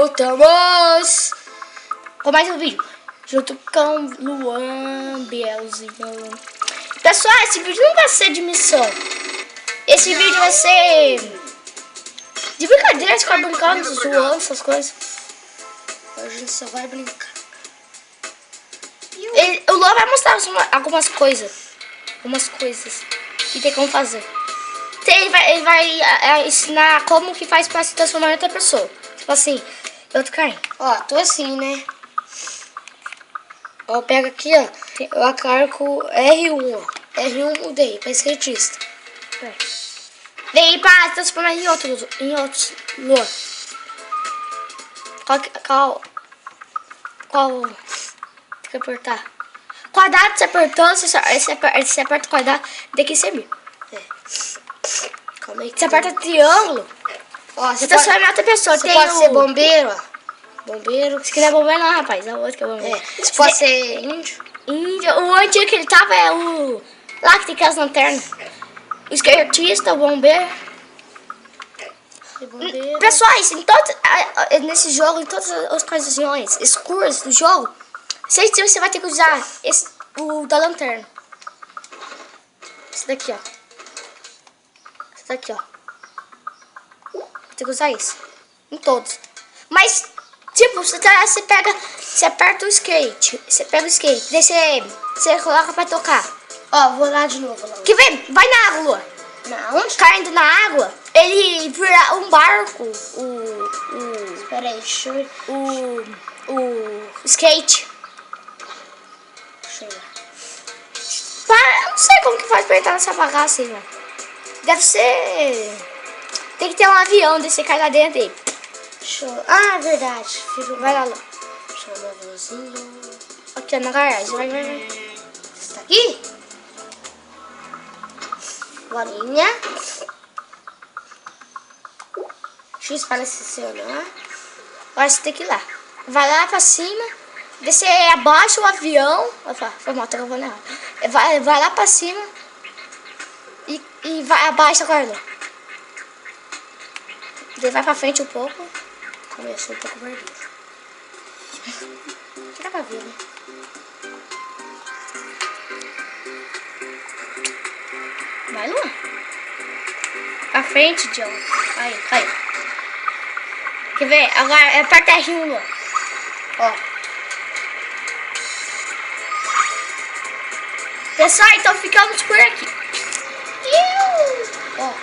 voltamos com mais um vídeo junto com Luan, Bielzinho. Pessoal, esse vídeo não vai ser de missão. Esse vídeo vai ser de brincadeira, ficar brincando, zoando, essas coisas. Hoje a gente só vai brincar. O Luan vai mostrar algumas coisas. Que tem como fazer. Ele vai ensinar como que faz pra se transformar em outra pessoa. Tipo assim, outro cara. Ó, tô assim, né? Ó, pega aqui, ó. Eu acarco R1, ó. R1 mudei pra skatista. Daí pra transformar em outro Luan. Qual? Tem que apertar. Quadrado, você apertando, você aperta o quadrado, tem que ser Calma aí. Você aperta triângulo. Ó, você transforma em outra pessoa. Você pode ser bombeiro, ó. Bombeiro. Se quiser bombeiro não, rapaz. É o outro que é bombeiro. Você pode ser índio. O antigo que ele tava é o... Lá que tem aquelas lanternas. O skatista, o bombeiro. Pessoais, nesse jogo, em todas as ocasiões escuras do jogo, você vai ter que usar o da lanterna. Esse daqui, ó. Esse daqui, ó. Tem que usar isso. Em todos. Mas, tipo, você aperta o skate. Você pega o skate. Daí você coloca pra tocar. Ó, vou lá de novo. Que vem, vai na água, Lua. Na onde? Caindo na água, ele vira um barco. Espera aí, deixa eu... O skate. Deixa eu ver. Eu não sei como que faz pra entrar nessa bagaça aí, mano. Deve ser... Tem que ter um avião, daí você cai lá dentro dele. Ah, verdade. Filho, vai lá, Lu. Chama o aviãozinho. Aqui, ó, na garagem. Vai. Você tá aqui? Bolinha. X para acionar. Agora você tem que ir lá. Vai lá pra cima. Descer abaixo o avião. Foi mal, tá gravando errado. Vai lá pra cima. E vai abaixo agora, Lu. Daí vai pra frente um pouco. Começou um pouco vermelho. Que dá pra ver, né? Vai, Luan. Pra frente, John. Aí, caiu. Quer ver? Agora aperta R1, Luan. Ó. Pessoal, então ficamos por aqui. Ó.